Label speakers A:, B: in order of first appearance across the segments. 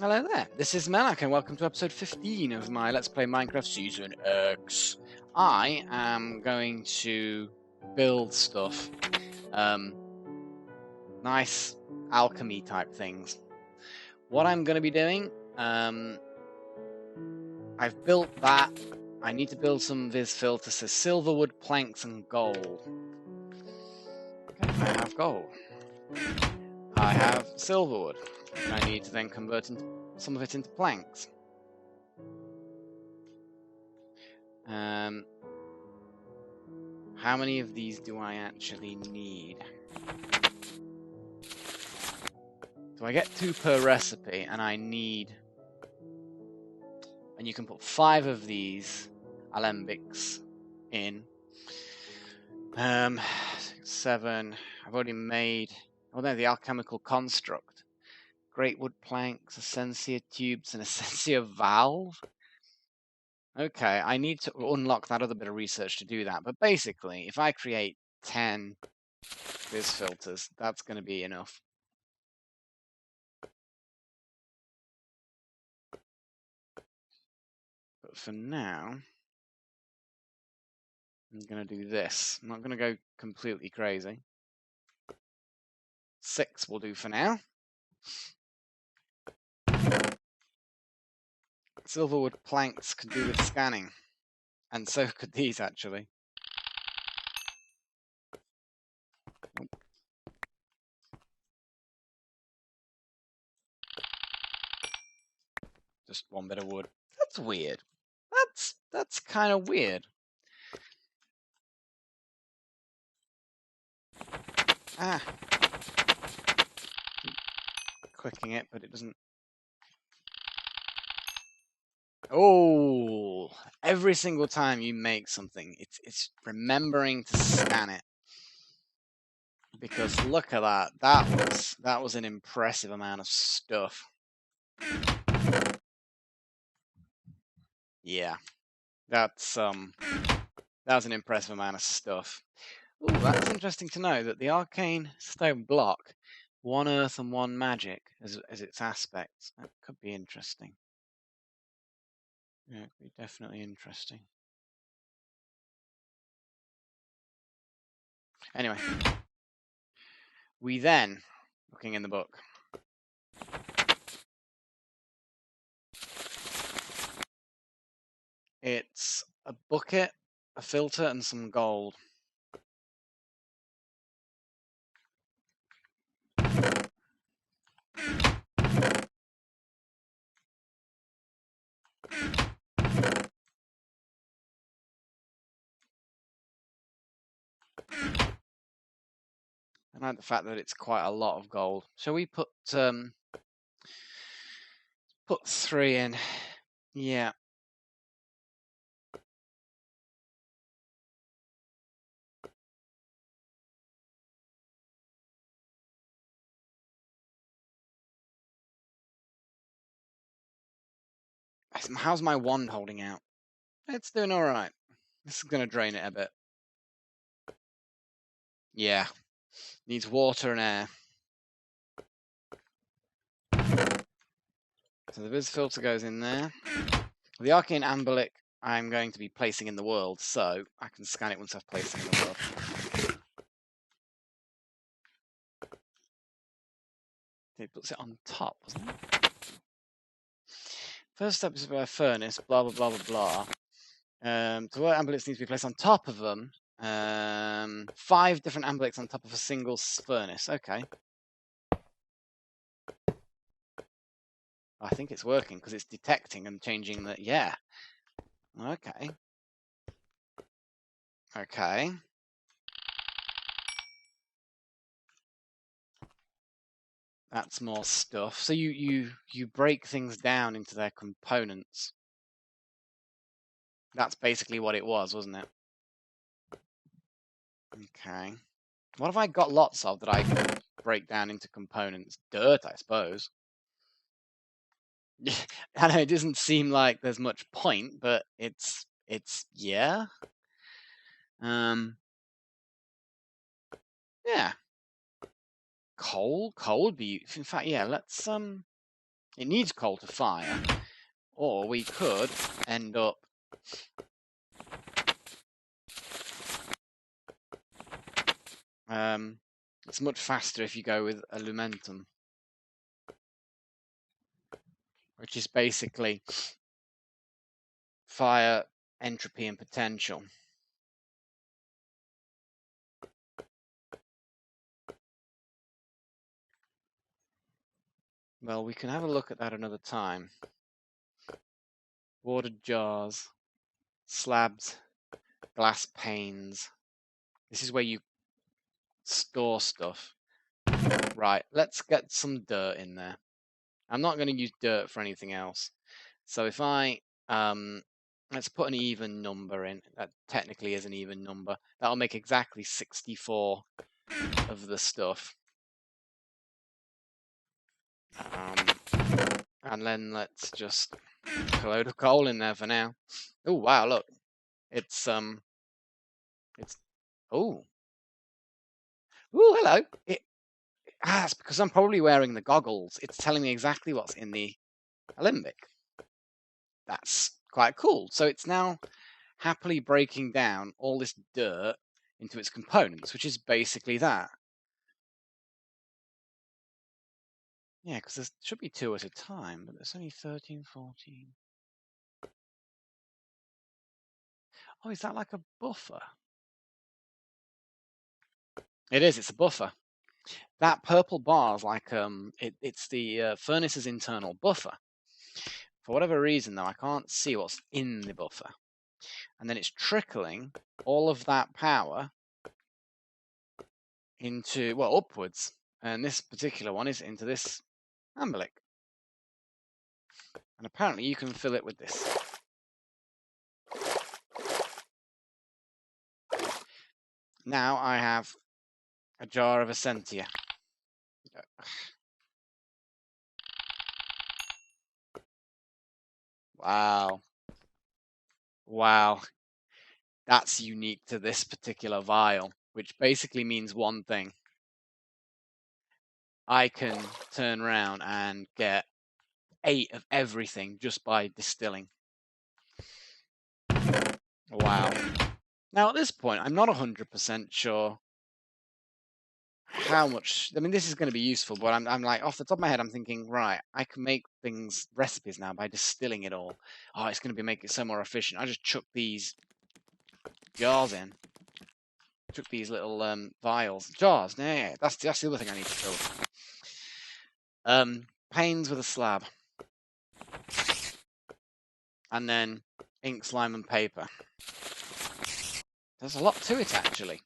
A: Hello there, this is Malak and welcome to episode 15 of my Let's Play Minecraft Season X. I am going to build stuff, nice alchemy type things. What I'm going to be doing, I've built that. I need to build some Viz filters, so silverwood, planks and gold. Okay, I have gold. I have silverwood. I need to then convert some of it into planks. How many of these do I actually need? So I get 2 per recipe, and I need... And you can put 5 of these alembics in. 7. I've already made... Oh no, the alchemical construct. Great wood planks, essentia tubes, and essentia valve. Okay, I need to unlock that other bit of research to do that. But basically, if I create 10 Viz filters, that's going to be enough. But for now, I'm going to do this. I'm not going to go completely crazy. 6 will do for now. Silverwood planks could do with scanning. And so could these, actually. Just 1 bit of wood. That's weird. That's kind of weird. Ah. Clicking it, but it doesn't... Oh, every single time you make something, it's remembering to scan it. Because look at that. That was an impressive amount of stuff. Yeah. That was an impressive amount of stuff. Ooh, that's interesting to know that the arcane stone block, 1 earth and 1 magic as its aspects. That could be interesting. Yeah, it could be definitely interesting. Anyway, we then, looking in the book, it's a bucket, a filter, and some gold. I like the fact that it's quite a lot of gold. Shall we put 3 in? Yeah. How's my wand holding out? It's doing all right. This is going to drain it a bit. Yeah. Needs water and air. So the Viz filter goes in there. The arcane ambolic I'm going to be placing in the world, so I can scan it once I've placed it in the world. It puts it on top, wasn't it? First step is by a furnace, blah, blah, blah, blah, blah. To work, ambolics need to be placed on top of them. 5 different ambolics on top of a single furnace. Okay. I think it's working because it's detecting and changing the... Yeah. Okay. Okay. That's more stuff. So you break things down into their components. That's basically what it was, wasn't it? Okay. What have I got lots of that I can break down into components? Dirt, I suppose. I know it doesn't seem like there's much point, but it's yeah. Yeah. Coal would be... In fact, yeah, let's It needs coal to fire, or we could end up it's much faster if you go with alumentum, which is basically fire, entropy, and potential. Well, we can have a look at that another time. Watered jars, slabs, glass panes. This is where you store stuff. Right, let's get some dirt in there. I'm not going to use dirt for anything else. So if I, let's put an even number in. That technically is an even number. That'll make exactly 64 of the stuff. And then let's just put a load of coal in there for now. Oh, wow, look. It's oh. Ooh, hello. It's because I'm probably wearing the goggles. It's telling me exactly what's in the alembic. That's quite cool. So it's now happily breaking down all this dirt into its components, which is basically that. Yeah, because there should be 2 at a time, but there's only 13, 14. Oh, is that like a buffer? It is, it's a buffer. That purple bar is like, it's the furnace's internal buffer. For whatever reason, though, I can't see what's in the buffer. And then it's trickling all of that power into, well, upwards. And this particular one is into this amberlic. And apparently you can fill it with this. Now I have a jar of essentia. Wow. Wow. That's unique to this particular vial, which basically means one thing. I can turn around and get 8 of everything just by distilling. Wow. Now, at this point, I'm not 100% sure how much. I mean, this is going to be useful, but I'm like, off the top of my head, I'm thinking, right, I can make recipes now by distilling it all. Oh, it's going to make it so more efficient. I just chuck these jars in. Chuck these little vials. Jars, yeah, that's the other thing I need to fill. Panes with a slab. And then ink, slime, and paper. There's a lot to it, actually.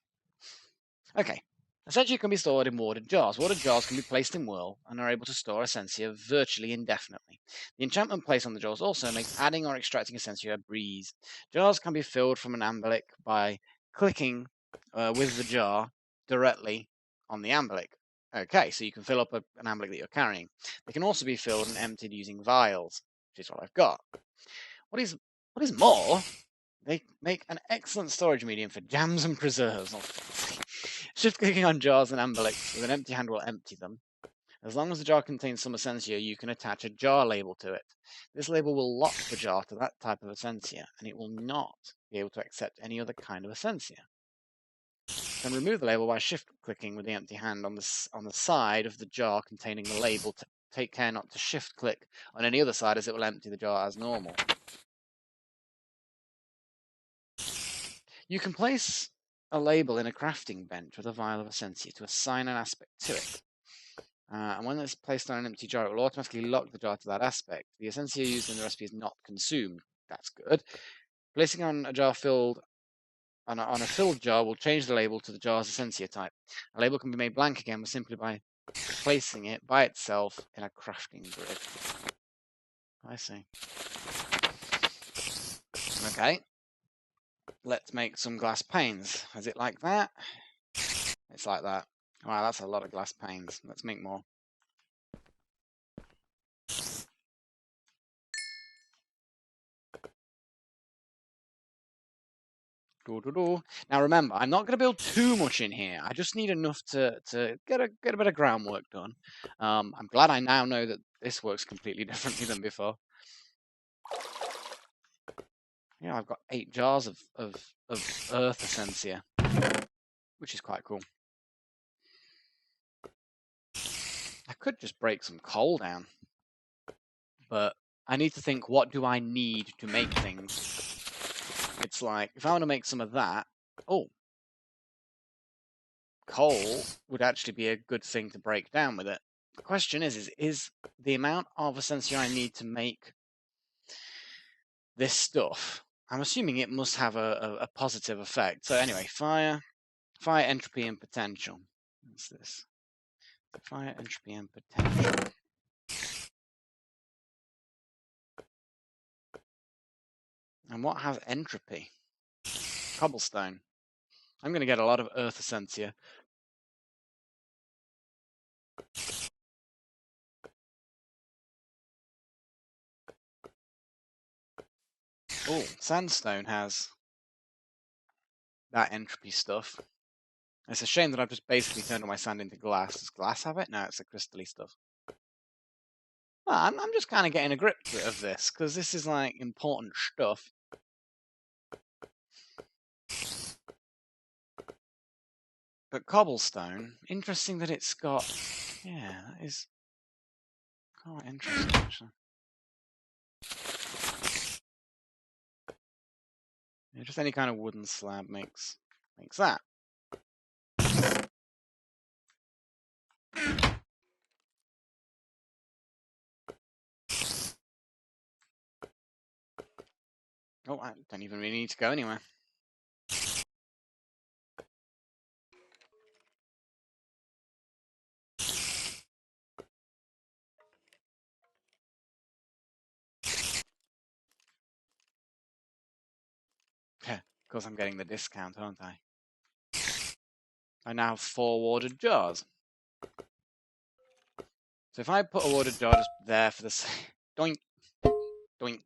A: Okay. Essentia can be stored in watered jars. Watered jars can be placed in whirl and are able to store essentia virtually indefinitely. The enchantment placed on the jars also makes adding or extracting essentia a breeze. Jars can be filled from an amberlic by clicking with the jar directly on the amberlic. Okay, so you can fill up an amberlic that you're carrying. They can also be filled and emptied using vials, which is what I've got. What is more, they make an excellent storage medium for jams and preserves. Shift clicking on jars and amberlicks with an empty hand will empty them. As long as the jar contains some essentia, you can attach a jar label to it. This label will lock the jar to that type of essentia, and it will not be able to accept any other kind of essentia. You can remove the label by shift clicking with the empty hand on the side of the jar containing the label. Take care not to shift click on any other side, as it will empty the jar as normal. You can place a label in a crafting bench with a vial of essentia to assign an aspect to it. And when it's placed on an empty jar, it will automatically lock the jar to that aspect. The essentia used in the recipe is not consumed. That's good. Placing on a jar filled on a filled jar will change the label to the jar's essentia type. A label can be made blank again simply by placing it by itself in a crafting grid. I see. Okay. Let's make some glass panes. Is it like that? It's like that. Wow, that's a lot of glass panes. Let's make more. Now remember, I'm not going to build too much in here. I just need enough to get a bit of groundwork done. I'm glad I now know that this works completely differently than before. Yeah, I've got 8 jars of earth essentia, which is quite cool. I could just break some coal down, but I need to think, what do I need to make things? It's like, if I want to make some of that, oh, coal would actually be a good thing to break down with it. The question is the amount of essentia I need to make this stuff, I'm assuming it must have a positive effect. So anyway, fire, entropy, and potential. What's this? Fire, entropy, and potential. And what has entropy? Cobblestone. I'm going to get a lot of earth essentia. Oh, sandstone has that entropy stuff. It's a shame that I've just basically turned all my sand into glass. Does glass have it? No, it's the crystally stuff. Well, I'm just kind of getting a grip of this, because this is like important stuff. But cobblestone, interesting that it's got... Yeah, that is quite interesting, actually. Yeah, just any kind of wooden slab makes that. Oh, I don't even really need to go anywhere. Of course, I'm getting the discount, aren't I? I now have 4 watered jars. So if I put a watered jar just there for the sake... Doink. Doink.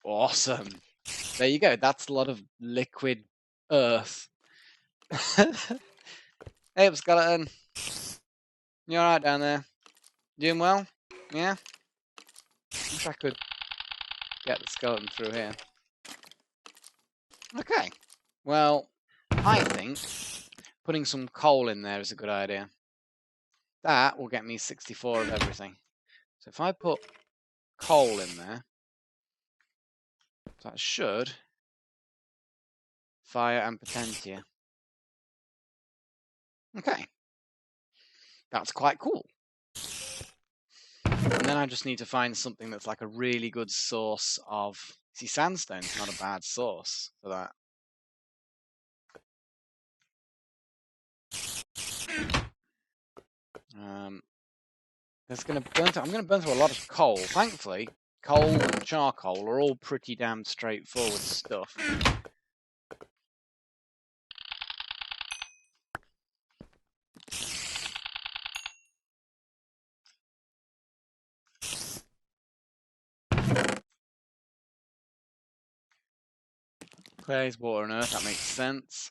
A: Awesome. There you go. That's a lot of liquid earth. Hey up, skeleton. You alright down there? Doing well? Yeah? Wish I could get the skeleton through here. Okay. Well, I think putting some coal in there is a good idea. That will get me 64 of everything. So if I put coal in there, that should fire and potentia. Okay. That's quite cool. And then I just need to find something that's like a really good source of... See, sandstone's not a bad source for that. I'm going to burn through a lot of coal. Thankfully, coal and charcoal are all pretty damn straightforward stuff. Clays, water, and earth, that makes sense.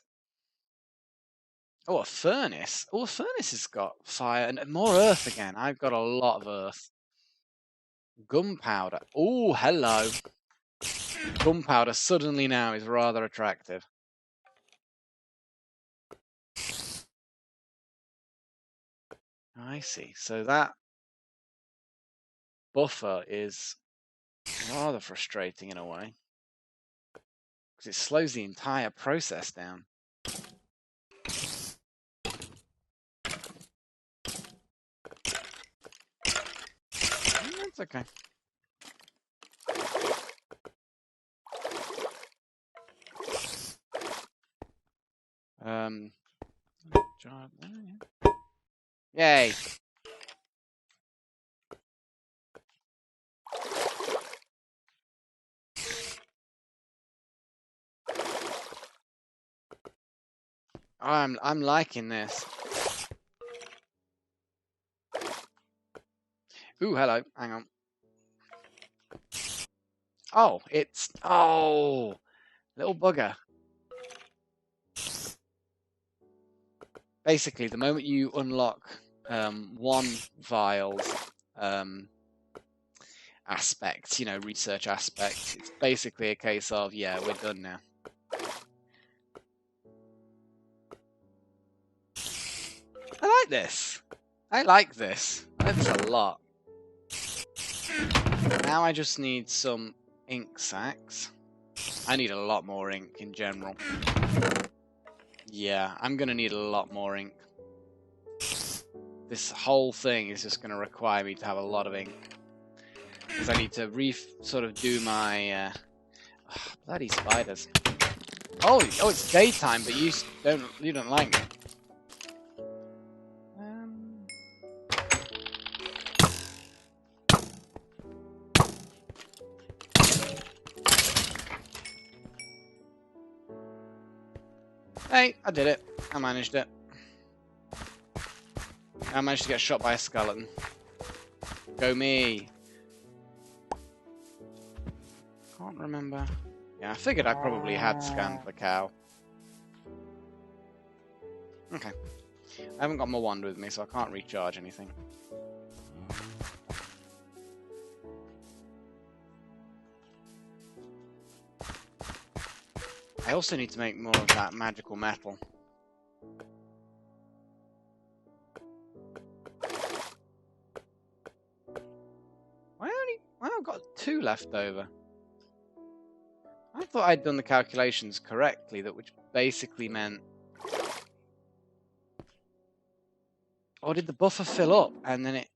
A: Oh, a furnace. Oh, a furnace has got fire and more earth again. I've got a lot of earth. Gunpowder. Oh, hello. Gunpowder suddenly now is rather attractive. I see. So that buffer is rather frustrating in a way, because it slows the entire process down. That's okay. Yay! I'm liking this. Ooh, hello. Hang on. Oh, it's... Oh! Little bugger. basically, the moment you unlock one vial's aspect, you know, research aspect, it's basically a case of, yeah, we're done now. I like this. I like this. I like this a lot. Now I just need some ink sacks. I need a lot more ink in general. Yeah, I'm going to need a lot more ink. This whole thing is just going to require me to have a lot of ink. Because I need to sort of do my... bloody spiders. Oh, it's daytime, but you don't like me. Hey, I did it. I managed it. I managed to get shot by a skeleton. Go me. Can't remember. Yeah, I figured I probably had scanned the cow. Okay. I haven't got my wand with me, so I can't recharge anything. I also need to make more of that magical metal. Why I've got 2 left over? I thought I'd done the calculations correctly, which basically meant... Or did the buffer fill up and then it...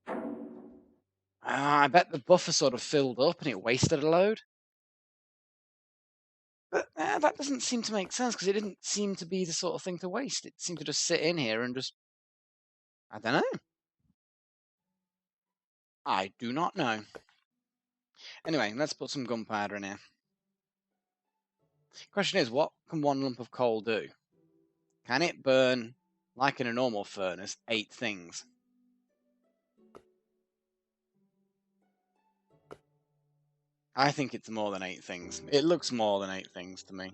A: I bet the buffer sort of filled up and it wasted a load. But that doesn't seem to make sense, because it didn't seem to be the sort of thing to waste. It seemed to just sit in here and just... I don't know. I do not know. Anyway, let's put some gunpowder in here. Question is, what can 1 lump of coal do? Can it burn, like in a normal furnace, 8 things? I think it's more than 8 things. It looks more than 8 things to me.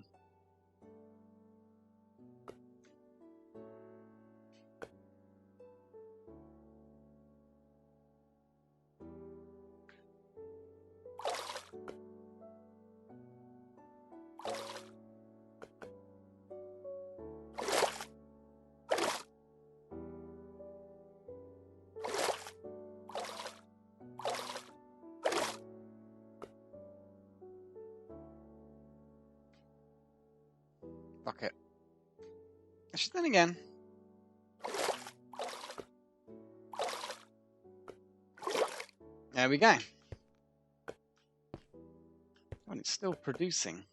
A: Fuck it. Actually, then again... There we go. Well, it's still producing.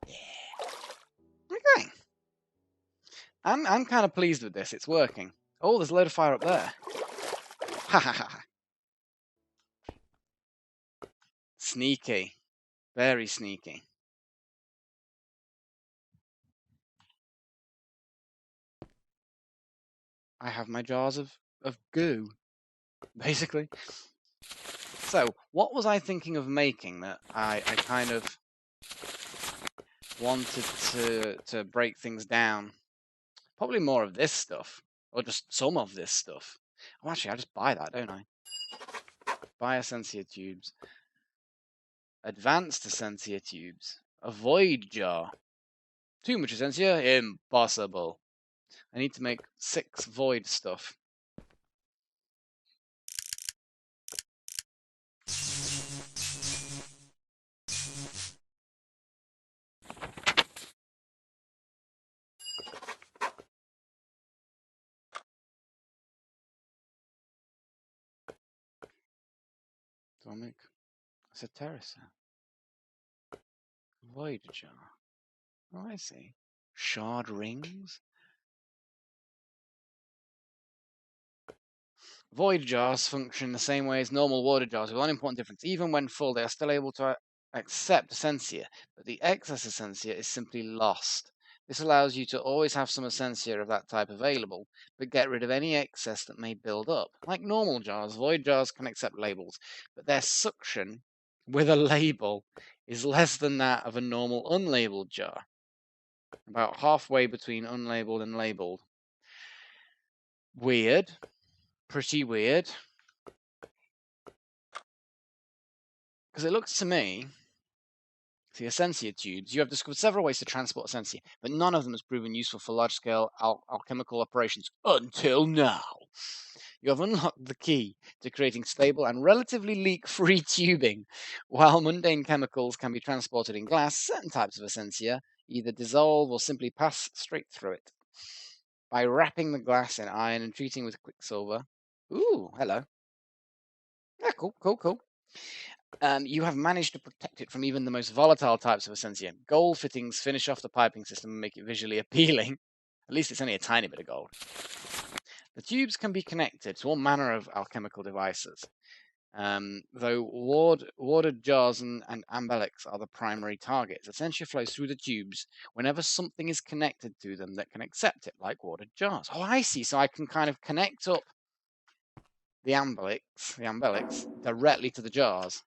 A: Yeah. Okay. I'm kind of pleased with this. It's working. Oh, there's a load of fire up there. Ha ha ha. Sneaky. Very sneaky. I have my jars of goo, basically. So, what was I thinking of making that I kind of wanted to break things down? Probably more of this stuff, or just some of this stuff. Oh, actually, I just buy that, don't I? Buy Essentia tubes. Advanced Essentia tubes. A void jar. Too much Essentia? Impossible. I need to make 6 void stuff. Do I make... I said terrace. Void jar. Oh, I see. Shard rings? Void jars function the same way as normal water jars, with one important difference. Even when full, they are still able to accept Essentia, but the excess Essentia is simply lost. This allows you to always have some Essentia of that type available, but get rid of any excess that may build up. Like normal jars, void jars can accept labels, but their suction with a label is less than that of a normal unlabeled jar. About halfway between unlabeled and labeled. Weird. Pretty weird. Because it looks to me, the Essentia tubes, you have discovered several ways to transport Essentia, but none of them has proven useful for large-scale alchemical operations until now. You have unlocked the key to creating stable and relatively leak-free tubing. While mundane chemicals can be transported in glass, certain types of Essentia either dissolve or simply pass straight through it. By wrapping the glass in iron and treating with quicksilver. Ooh, hello. Yeah, cool. You have managed to protect it from even the most volatile types of Essentia. Gold fittings finish off the piping system and make it visually appealing. At least it's only a tiny bit of gold. The tubes can be connected to all manner of alchemical devices, though warded jars and ambelix are the primary targets. Essentia flows through the tubes whenever something is connected to them that can accept it, like warded jars. Oh, I see. So I can kind of connect up the ambelix directly to the jars.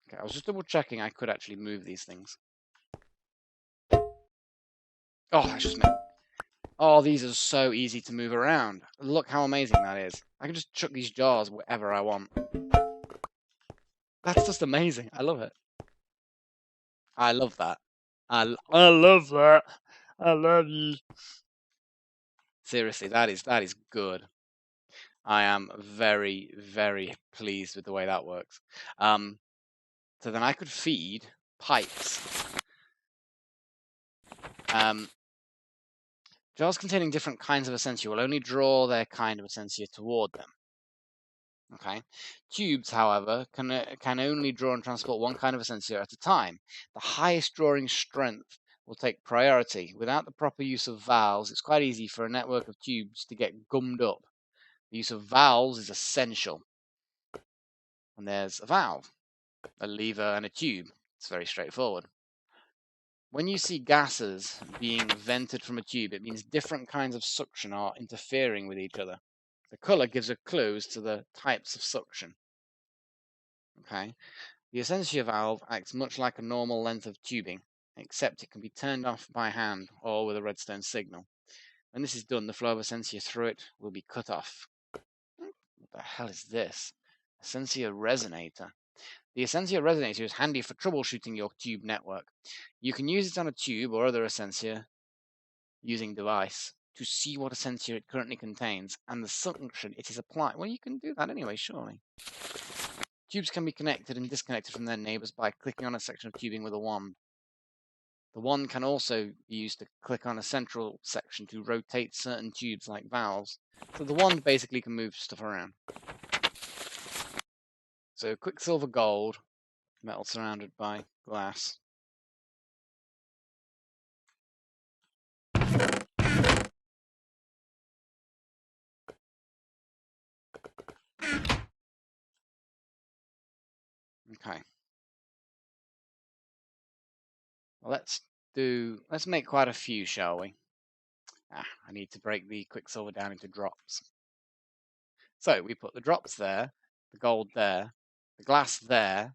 A: Okay, I was just double checking I could actually move these things. Oh, that's just me. Oh, these are so easy to move around. Look how amazing that is. I can just chuck these jars wherever I want. That's just amazing. I love it. I love that. I love that. I love you. Seriously, that is good. I am very, very pleased with the way that works. So then I could feed pipes. Jars containing different kinds of Essentia will only draw their kind of Essentia toward them. Okay. Tubes, however, can only draw and transport one kind of Essentia at a time. The highest drawing strength will take priority. Without the proper use of valves, it's quite easy for a network of tubes to get gummed up. The use of valves is essential. And there's a valve, a lever, and a tube. It's very straightforward. When you see gases being vented from a tube, it means different kinds of suction are interfering with each other. The color gives a clue as to the types of suction. Okay. The Essentia valve acts much like a normal length of tubing, except it can be turned off by hand or with a redstone signal. When this is done, the flow of Essentia through it will be cut off. What the hell is this? Essentia resonator. The Essentia resonator is handy for troubleshooting your tube network. You can use it on a tube or other Essentia using device to see what Essentia it currently contains and the suction it is applied. Well, you can do that anyway, surely. Tubes can be connected and disconnected from their neighbors by clicking on a section of tubing with a wand. The wand can also be used to click on a central section to rotate certain tubes like valves. So the wand basically can move stuff around. So quicksilver gold, metal surrounded by glass. Okay. Well, let's make quite a few, shall we? I need to break the quicksilver down into drops. So we put the drops there, the gold there, the glass there.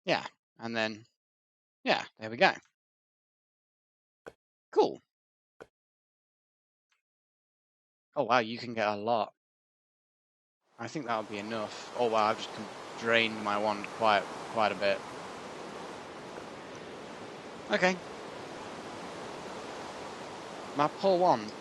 A: Yeah, and then, yeah, there we go. Cool. Oh wow, you can get a lot. I think that'll be enough. Oh wow, I've just drained my wand quite a bit. Okay. My poor wand.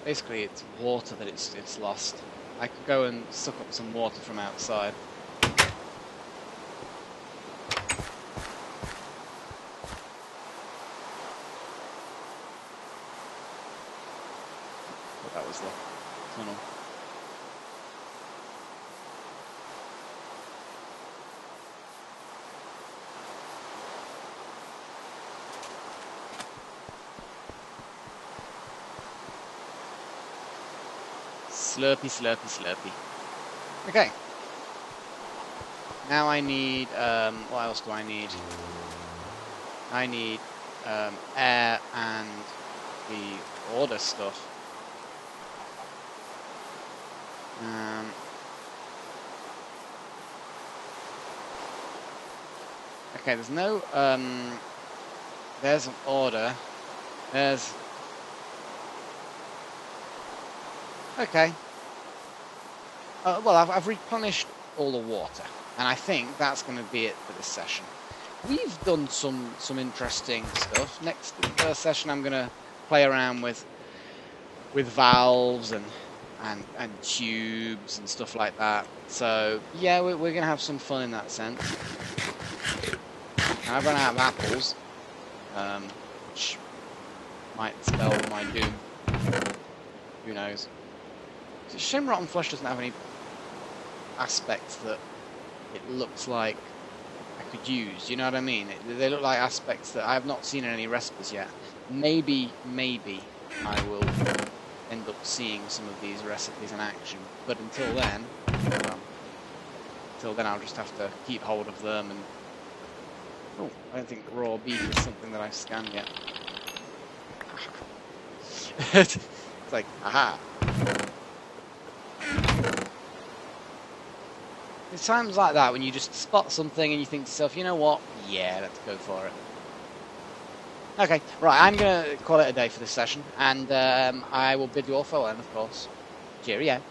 A: Basically, it's water that it's lost. I could go and suck up some water from outside. But that was the tunnel. Slurpy, slurpy, slurpy. Okay. Now I need, what else do I need? I need air and the order stuff. Okay, there's no, there's an order. There's, okay. Well, I've replenished all the water, and I think that's going to be it for this session. We've done some interesting stuff. Next session, I'm going to play around with valves and tubes and stuff like that. So yeah, we're going to have some fun in that sense. I've run out of apples, which might spell my doom. Who knows? It's a shame rotten flesh doesn't have any aspects that it looks like I could use. You know what I mean? They look like aspects that I have not seen in any recipes yet. Maybe I will end up seeing some of these recipes in action. But until then, well, I'll just have to keep hold of them. And oh, I don't think raw beef is something that I've scanned yet. It's like, aha. It's times like that when you just spot something and you think to yourself, you know what? Yeah, let's go for it. Okay, right, I'm going to call it a day for this session, and I will bid you all farewell, and of course, cheerio.